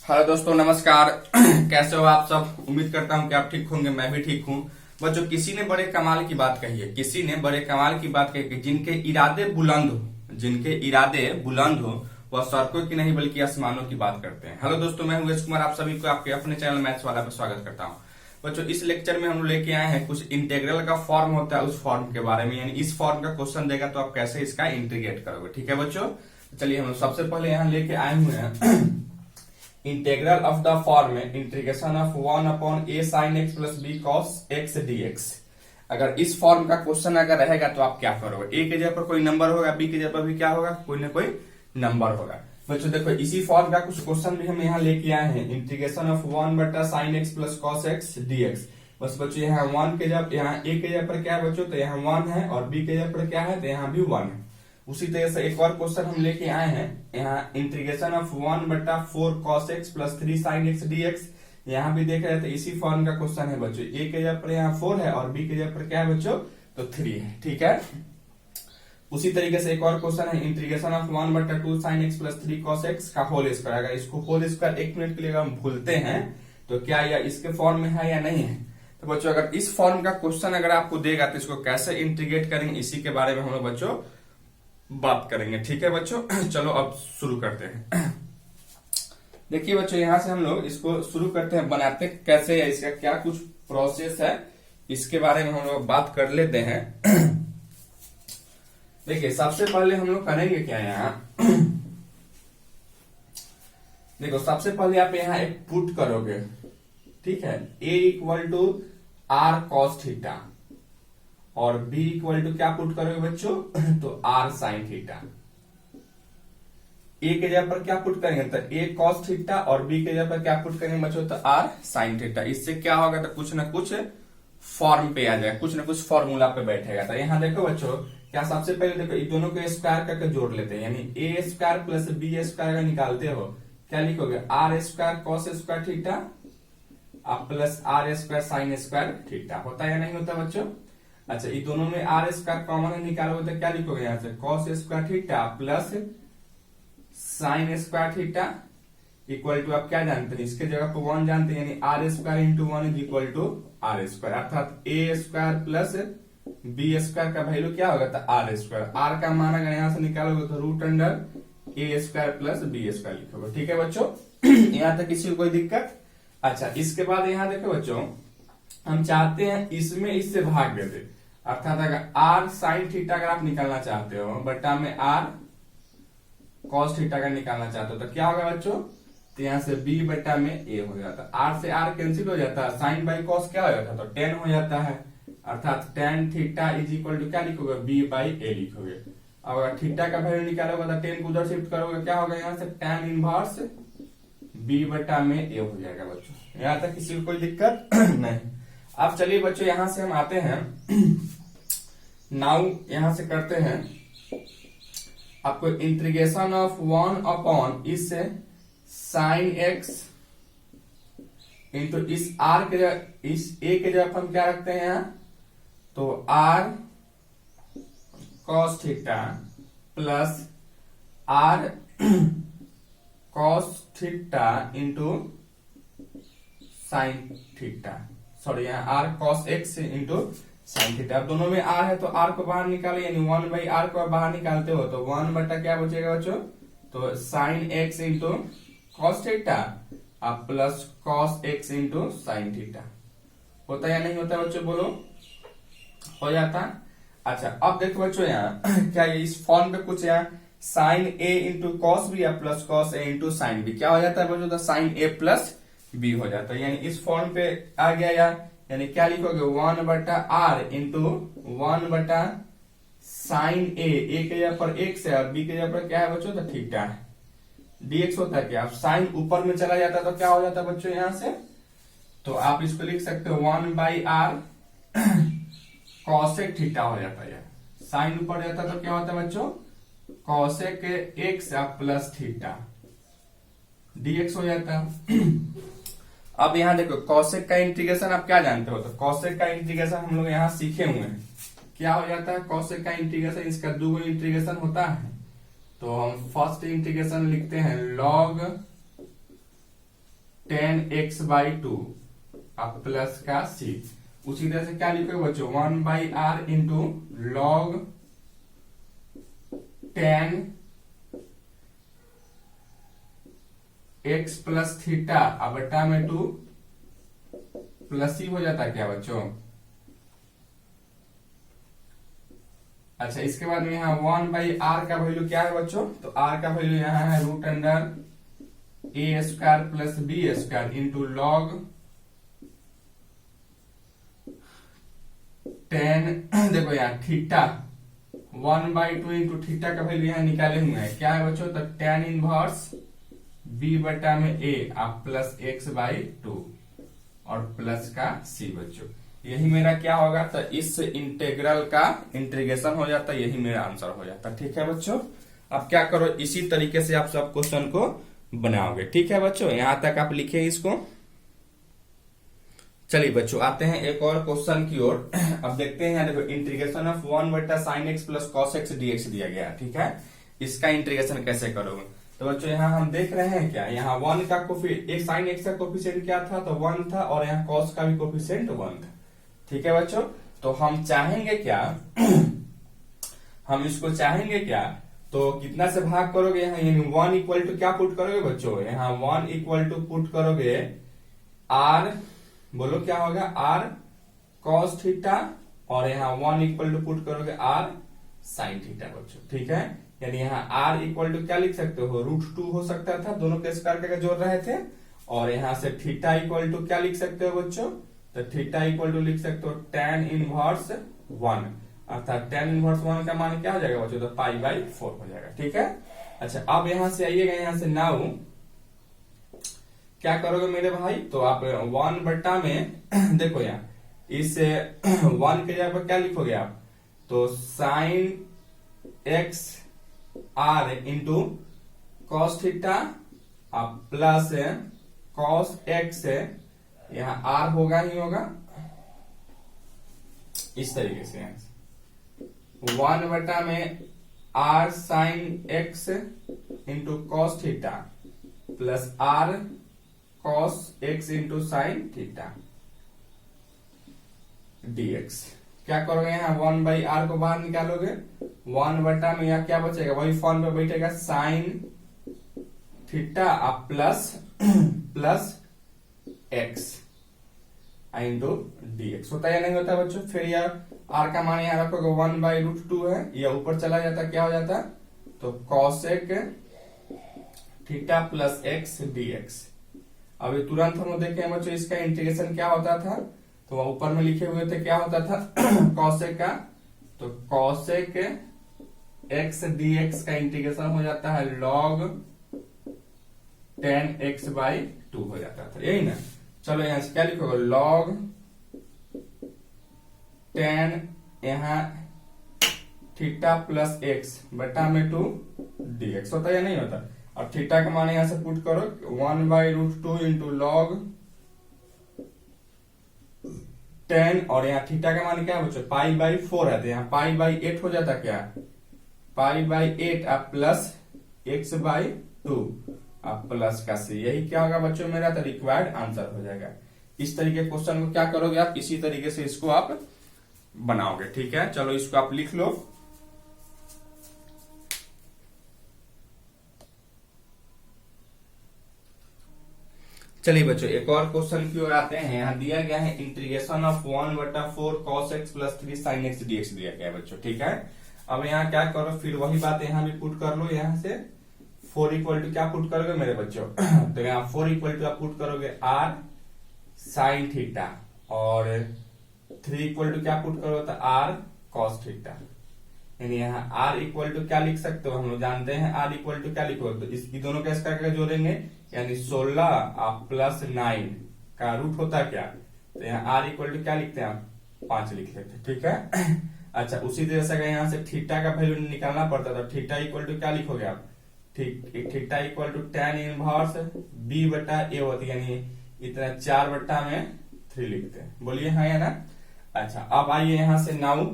Hello दोस्तों, नमस्कार। कैसे हो आप सब? उम्मीद करता हूं कि आप ठीक होंगे। मैं भी ठीक हूं। बच्चों, किसी ने बड़े कमाल की बात कही है। किसी ने बड़े कमाल की बात कही कि जिनके इरादे बुलंद हो वह सड़कों की नहीं बल्कि आसमानों की बात करते हैं। हेलो दोस्तों, मैं हूं यश कुमार। आप सभी को आपके अपने चैनल मैथ्स वाला पे स्वागत करता हूं। बच्चों, इस लेक्चर में हम लोग लेके आए हैं कुछ इंटीग्रल का फॉर्म होता है उस फॉर्म के बारे में, यानी इस फॉर्म का क्वेश्चन देगा तो आप कैसे इसका इंटीग्रेट करोगे। ठीक है बच्चों, चलिए हम लोग सबसे पहले यहाँ लेके आए हुए हैं इंटेग्रल ऑफ द फॉर्म में integration of 1/a sin x plus b cos x dx। अगर इस फॉर्म का क्वेश्चन अगर रहेगा तो आप क्या करोगे? ए के जगह पर कोई नंबर होगा, बी के जगह पर भी क्या होगा, कोई ना कोई नंबर होगा। बच्चों देखो, इसी फॉर्म का कुछ क्वेश्चन भी हम यहाँ लेके आए हैं। Integration of 1/sin x plus cos x dx। बस बच्चों यहाँ 1 के जगह, यहाँ ए के जगह पर क्या है बच्चों, तो यहाँ 1 है, और बी के जगह पर क्या है, तो यहाँ भी 1 है। उसी तरह से एक और क्वेश्चन हम लेके आए हैं यहाँ integration of 1/4 cos x plus 3 sin x dx। यहाँ भी देख रहे थे इसी फॉर्म का क्वेश्चन है बच्चों। ए के जगह पर यहाँ 4 है और बी के जगह पर क्या है बच्चों, तो 3 है। ठीक है, उसी तरीके से एक और क्वेश्चन है integration of 1/2 sin x plus 3 cos x का होल स्क्वायर। अगर इसको होल स्क्वायर एक मिनट के लिए हम भूलते हैं तो क्या यह इसके फॉर्म में है या नहीं है? तो बच्चों, अगर इस फॉर्म का क्वेश्चन अगर आपको देगा तो इसको कैसे इंटीग्रेट करेंगे, इसी के बारे में हम लोग बच्चों बात करेंगे। ठीक है बच्चों, चलो अब शुरू करते हैं। देखिए बच्चों, यहां से हम लोग इसको शुरू करते हैं, बनाते कैसे है, इसका क्या कुछ प्रोसेस है, इसके बारे में हम लोग बात कर लेते हैं। देखिए, सबसे पहले हम लोग करेंगे क्या यहाँ, देखो सबसे पहले आप यहाँ एक पुट करोगे। ठीक है, a equal to r cos theta और b इक्वल टू क्या पुट करोगे बच्चों, तो r sin थीटा। a के जगह पर क्या पुट करेंगे, तो a cos थीटा, और b के जगह पर क्या पुट करेंगे बच्चों, तो r sin थीटा। इससे क्या होगा, तो कुछ ना कुछ फॉर्म पे आ जाएगा, कुछ ना कुछ फॉर्मूला पे बैठेगा। तो यहाँ देखो बच्चों, क्या सबसे पहले देखो इन दोनों को स्क्वायर करके जोड़ लेते हैं, यानी a square plus b square का निकालते हो, क्या लिखोगे, r square cos square theta plus r square sin square theta. होता है या नहीं होता बच्चों? अच्छा, ये दोनों में r स्क्वायर कॉमन है, निकालोगे तो क्या लिखोगे यहाँ से, cos square theta plus sin square theta equal to, आप क्या जानते हैं, इसके जगह पर 1 जानते हैं, यानी r square into 1 is equal to r square. अर्थात a square plus b square का वैल्यू क्या होगा, तो r स्क्वायर। r का मान अगर यहाँ से निकालोगे तो root under a square plus b square लिखोगे। ठीक है बच्चों, यहाँ तक किसी को कोई दिक्कत? अच्छा, इसके बाद यहाँ देखो बच्चों, हम चाहते हैं इसमें इससे भाग दे दे, अर्थात अगर r sin थीटा अगर आप निकालना चाहते हो बटा में r cos थीटा का निकालना चाहते हो तो क्या होगा बच्चों, तो यहाँ से b बटा में a हो जाता है। r से r कैंसिल हो जाता है, sin बाई cos क्या हो जाता है, तो tan हो जाता है। अर्थात tan theta is equal to क्या लिखोगे, b बाई a लिखोगे। अब अगर थीटा का वैल्यू निकालोगे तो tan को उधर शिफ्ट करोगे, क्या होगा यहाँ से tan इनवर्स b बटा में a हो जाएगा बच्चों। यहाँ तक किसी को कोई दिक्कत नहीं। अब चलिए बच्चों, यहां से हम आते हैं, नाउ यहां से करते हैं आपको इंटीग्रेशन ऑफ 1 अपॉन इस साइन x इंटू इस r के जगह, इस a के जगह हम क्या रखते हैं यहाँ, तो r cos theta plus r cos theta into sine theta, sorry यहाँ r cos x into sine theta. अब दोनों में r है तो r को बाहर निकालो, यानी 1/r को बाहर निकालते हो तो 1 बटा क्या बचेगा बच्चों, तो sine x into cos theta plus cos x into sine theta. होता या नहीं होता बच्चों, बोलो, हो जाता। अच्छा, अब देखो बच्चों यहाँ क्या ये इस फॉर्म पे कुछ यहाँ sine a into cos B या plus cos a into sine B क्या हो जाता है बच्चों, तो साइन a प्लस b हो जाता है। यानी इस फॉर्म पे आ गया यानी क्या लिखोगे, 1 बटा r इंटू 1 बटा साइन a के जगह पर x है और b के जगह पर क्या है बच्चों, तो थीटा है, dx होता है क्या। अब साइन ऊपर में चला जाता तो क्या हो जाता बच्चों यहाँ से, तो आप इसको लिख सकते हो 1/r cosec थीटा हो जाता है। साइन ऊपर जाता तो क्या होता है बच्चों, cosec x plus theta dx हो जाता है। अब यहाँ देखो cosec का इंटीग्रेशन आप क्या जानते हो, तो cosec का इंटीग्रेशन हम लोग यहाँ सीखे हुए हैं। क्या हो जाता है cosec का इंटीग्रेशन, इसका दो इंटीग्रेशन होता है। तो हम फर्स्ट इंटीग्रेशन लिखते हैं log 10x/2 अब प्लस का c। उसी तरह से क्या लिखोगे बच्चों, 1/r into log 10x plus theta अब बटा में 2 प्लस c हो जाता है क्या बच्चों। अच्छा, इसके बाद में यहाँ 1/r का वैल्यू क्या है बच्चों, तो r का वैल्यू यहाँ है √a² plus b² into log 10 देखो यहाँ थीटा 1/2 इंटू थीटा का वैल्यू यहाँ निकाले हुए हैं, क्या है बच्चों, तो tan इनवर्स b बटा में a आप प्लस x/2 और प्लस का c बच्चों। यही मेरा क्या होगा, तो इस इंटीग्रल का इंटीग्रेशन हो जाता, यही मेरा आंसर हो जाता। ठीक है बच्चों, अब क्या करो, इसी तरीके से आप सब क्वेश्चन को बनाओगे। ठीक है बच्चों, यहां तक आप लिखे इसको। चलिए बच्चों आते हैं एक और क्वेश्चन की ओर। अब देखते हैं, देखो integration of 1/sin x plus cos x dx दिया गया है। ठीक है, इसका इंटीग्रेशन कैसे करोगे, तो बच्चों यहाँ हम देख रहे हैं क्या, यहाँ 1 का एक sin x का कोफिशिएंट क्या था, तो 1 था, और यहाँ cos का भी कोफिशिएंट 1 था। ठीक है बच्चों, तो हम चाहेंगे क्या हम इसको चाहेंगे क्या, तो कितना से भाग करोगे, यहाँ यानी 1 इक्वल टू क्या पुट करोगे बच्चों, यहाँ 1 इक्वल टू पुट करोगे r, बोलो क्या होगा, r cos थीटा, और यहाँ 1 इक्वल टू पुट करोगे r sin थीटा बच्चों। ठीक है, यानी यहाँ r इक्वल टू क्या लिख सकते हो, √2 हो सकता था, दोनों के स्क्वायर करके जोड़ रहे थे, और यहाँ से थीटा इक्वल टू क्या लिख सकते हो बच्चों, तो थीटा इक्वल टू लिख सकते हो tan इनवर्स 1, अर्थात tan इनवर्स 1 का मान क्या हो जाएगा बच्चों, तो π/4 हो जाएगा। ठीक है, अच्छा अब यहां से आइएगा, यहां से नाउ क्या करोगे मेरे भाई, तो आप 1 बट्टा में देखो यहाँ इस 1 के जगह पर क्या लिखोगे आप, तो sin x r into cos theta अब प्लस cos x, यहाँ r होगा ही होगा, इस तरीके से 1 बटा में r sin x into cos theta plus r cos x into sine theta dx। क्या करोगे, यहाँ 1/r को बाहर निकालोगे, 1 बटा में यहाँ क्या बचेगा, वही फॉर्म पे बैठेगा साइन थीटा अब प्लस x इंटू dx होता है या नहीं होता बच्चों। फिर यार r का मान यहाँ रखोगे 1/√2 है, या ऊपर चला जाता, क्या हो जाता, तो cosec theta plus x dx। अभी तुरंत हम देखें बच्चों इसका इंटीग्रेशन क्या होता था, तो वह ऊपर में लिखे हुए थे, क्या होता था cosec का, तो cosec x dx का इंटीग्रेशन हो जाता है log 10x/2 हो जाता था, यही ना। चलो यहां से क्या लिखोगे, log 10 यहाँ थीटा प्लस x बटा में 2 dx होता है या नहीं होता। अब थीटा का मान यहां से पुट करो 1/√2 इंटू लॉग 10, और यहाँ थीटा का मान क्या है बच्चों, π/4 है, तो यहाँ π/8 हो जाता क्या, π/8 अब प्लस x/2 अब प्लस का c। यही क्या होगा बच्चों मेरा, तो रिक्वायर्ड आंसर हो जाएगा। इस तरीके क्वेश्चन को क्या करोगे आप, इसी तरीके से इसको आप बनाओगे। ठीक है, चलो इसको आप लिख लो। चलिए बच्चों एक और क्वेश्चन की ओर आते हैं। यहाँ दिया गया है integration of 1/4 cos x plus 3 sin x dx दिया गया है बच्चों। ठीक है, अब यहाँ क्या करो, फिर वही बात यहाँ भी पुट कर लो, यहाँ से 4 इक्वल टू क्या पुट करोगे मेरे बच्चों तो यहाँ 4 इक्वल टू आप पुट करोगे r sin थीटा, और 3 इक्वल टू क्या पुट करोगे, तो r cos थीटा। यानी यहाँ r इक्वल टू क्या लिख सकते हो, हम लोग जानते हैं r इक्वल टू क्या लिखोगे, तो इसकी दोनों का इसका जोड़ेंगे, यानी 16 आप प्लस 9 का रूट होता है क्या, तो यहाँ r इक्वल टू क्या लिखते हैं आप, 5 लिख लेते हैं। ठीक है, अच्छा उसी तरह से अगर यहाँ से थीटा का वैल्यू निकालना पड़ता था, थीटा इक्वल टू क्या लिखोगे आप, theta equal to tan inverse b बटा a होती है, यानी इतना 4 बटा में 3 लिखते हैं, बोलिए हाँ या ना। अच्छा अब आइए यहाँ से नाउ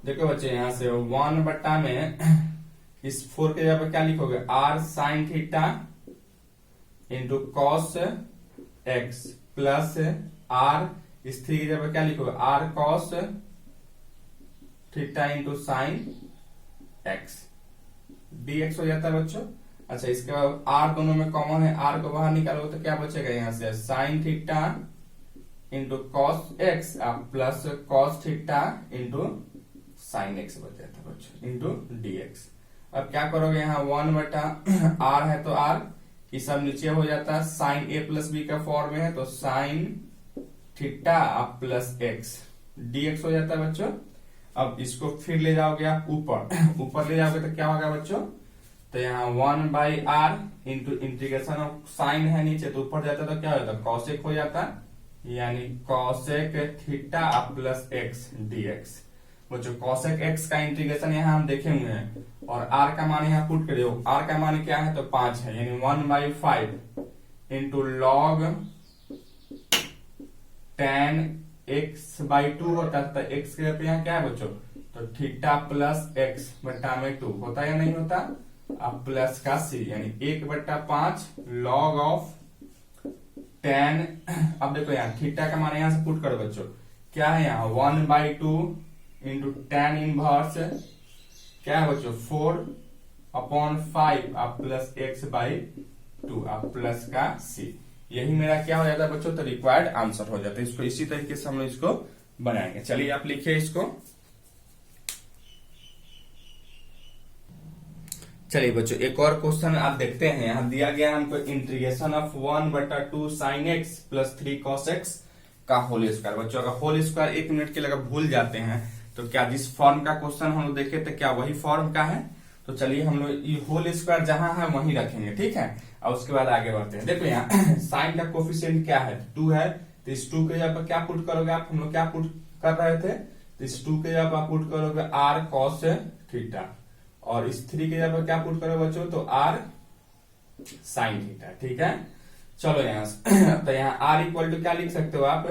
देखो बच्चे, यहाँ से 1 बटा में इस 4 के जगह पर क्या लिखोगे, r sin theta into cos x plus r, इस 3 की जगह क्या लिखोगे r cos theta into sine x dx हो जाता है बच्चों। अच्छा इसके बाद आर दोनों में कॉमन है, आर को बाहर निकालोगे तो क्या बचेगा यहाँ से sine theta into cos x plus cos theta into sine x बच जाता है बच्चों इंटू dx। अब क्या करोगे यहाँ 1 आर है तो आर, ये सब नीचे हो जाता है, साइन ए प्लस बी का फॉर्म में है तो sine theta plus x dx हो जाता है बच्चों। अब इसको फिर ले जाओगे आप ऊपर ऊपर ले जाओगे तो क्या होगा बच्चों, तो यहाँ 1/r into integration of sine है नीचे तो ऊपर जाता तो क्या हो जाता कॉसेक हो जाता, यानी cosec theta plus x dx। बच्चों कॉसेक एक्स का इंटीग्रेशन यहाँ हम देखे हुए हैं और r का मान यहाँ पुट करिए, r का मान क्या है तो 5 है, यानी 1/5 इंटू लॉग tan x/2 होता है, तो x के जगह यहाँ क्या है बच्चों तो थीटा प्लस एक्स बटा में 2 होता है या नहीं होता, अब प्लस का c यानी 1/5 लॉग ऑफ tan। अब देखो यहाँ थीटा का मान यहाँ से पुट करो बच्चों, क्या है यहाँ 1/2 इंटू tan इनवर्स क्या है बच्चों 4/5 प्लस x/2 प्लस का c। यही मेरा क्या हो जाता है बच्चों तो रिक्वायर्ड आंसर हो जाता है। इसको इसी तरीके से हम लोग इसको बनाएंगे। चलिए आप लिखिए इसको। चलिए बच्चों एक और क्वेश्चन आप देखते हैं, यहाँ दिया गया हमको integration of 1/2 sine x plus 3 cos x का होल स्क्वायर। बच्चों अगर होल स्क्वायर 1 मिनट के लिए अगर भूल जाते हैं तो क्या जिस फॉर्म का क्वेश्चन हम लोग देखे थे क्या वही फॉर्म का है, तो चलिए हम लोग ये होल स्क्वायर जहां है वहीं रखेंगे, ठीक है। और उसके बाद आगे बढ़ते हैं। देखो यहाँ साइन का कोफिशिएंट क्या है 2 है, तो इस 2 के जगह पर क्या पुट करोगे आप, हम लोग क्या पुट कर रहे थे, तो इस 2 के जगह पर पुट करोगे आर कॉस थीटा और इस 3 के जगह पर क्या पुट करोगे बच्चों तो आर साइन थीटा, ठीक है। चलो यहाँ तो यहाँ आर इक्वल टू क्या लिख सकते हो आप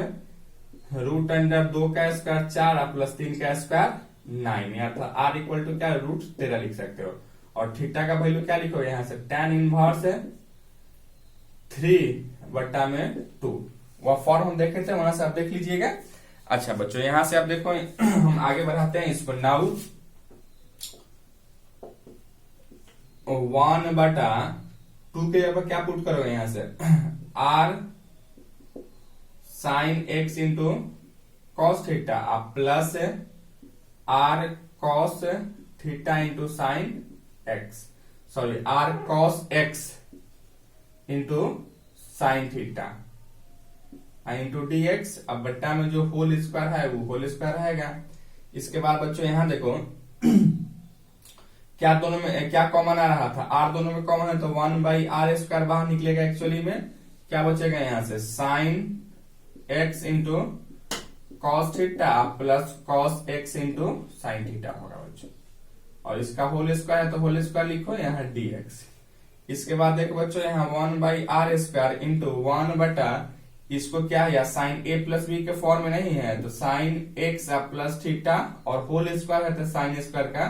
√2 का स्क्वायर 4 प्लस 3 का स्क्वायर 9, या तो आर इक्वल टू क्या √13 लिख सकते हो। और थीटा का वैल्यू क्या लिखो यहाँ से tan इनवर्स 3/2, वह फॉर्म हम देखे थे वहां से आप देख लीजिएगा। अच्छा बच्चों यहाँ से आप देखो हम आगे बढ़ाते हैं इसको। नाउ 1/2 के जगह क्या पुट करोगे यहाँ से r sine x into cos theta plus r cos theta into sine x, sorry r cos x into sine theta into dx। अब बट्टा में जो होल स्क्वायर है वो होल स्क्वायर रहेगा। इसके बाद बच्चों यहाँ देखो क्या दोनों में क्या कॉमन आ रहा था, r दोनों में कॉमन है तो 1/r² बाहर निकलेगा। एक्चुअली में क्या बचेगा यहाँ से sine x into cos theta plus cos x into sine theta होगा बच्चों। और इसका होल स्क्वायर है तो होल स्क्वायर लिखो यहाँ dx। इसके बाद देखो बच्चों यहाँ 1/r² इंटू 1 इसको क्या है साइन a प्लस बी के फॉर्म में नहीं है तो साइन x प्लस थीटा और होल स्क्वायर है तो साइन स्क्वायर का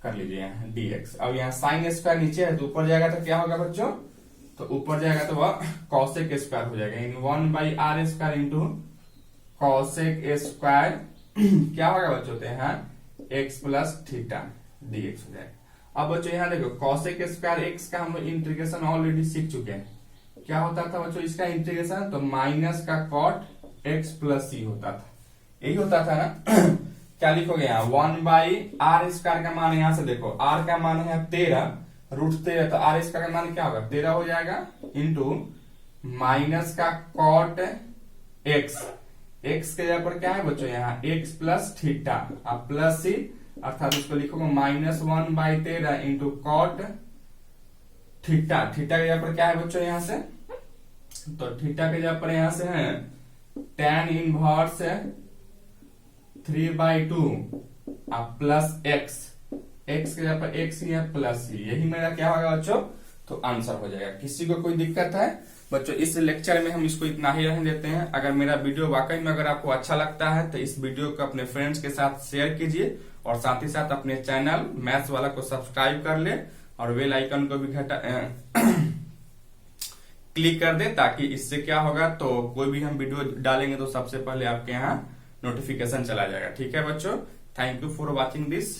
कर लीजिए यहाँ dx। अब यहाँ साइन स्क्वायर नीचे है तो ऊपर जाएगा तो क्या होगा बच्चों, तो ऊपर जाएगा तो वह कॉसेक स्क्वायर हो जाएगा, यानी 1/r² इंटू कॉसेक स्क्वायर क्या होगा बच्चों तो यहाँ x प्लस थीटा dx हो जाएगा। अब बच्चों यहाँ देखो कॉसेक स्क्वायर x का हम लोग इंटीग्रेशन ऑलरेडी सीख चुके हैं। क्या होता था बच्चों इसका इंटीग्रेशन, तो माइनस का कॉट x प्लस c होता था, यही होता था ना। क्या लिखोगे यहाँ 1/r² का मान यहाँ से देखो r का मान है 13 √13 तो r² का मान क्या होगा 13 हो जाएगा इंटू माइनस का कॉट x, x के जगह पर क्या है बच्चों यहाँ x plus theta plus c, अर्थात इसको लिखोगे -1/13 इंटू कॉट थीटा। थीटा के जगह पर क्या है बच्चों यहाँ से, तो थीटा के जगह पर यहाँ से है tan inverse 3/2 plus x, x के जगह पर x ही है प्लस c, यही मेरा क्या होगा बच्चों तो आंसर हो जाएगा। किसी को कोई दिक्कत है बच्चों इस लेक्चर में हम इसको इतना ही रहने देते हैं। अगर मेरा वीडियो वाकई में अगर आपको अच्छा लगता है तो इस वीडियो को अपने फ्रेंड्स के साथ शेयर कीजिए और साथ ही साथ अपने चैनल मैथ्स वाला को सब्सक्राइब कर ले और बेल आइकन को भी क्लिक कर दे, ताकि इससे क्या होगा, तो कोई भी हम वीडियो डालेंगे तो सबसे पहले आपके यहाँ नोटिफिकेशन चला जाएगा। ठीक है बच्चों, thank you for watching this.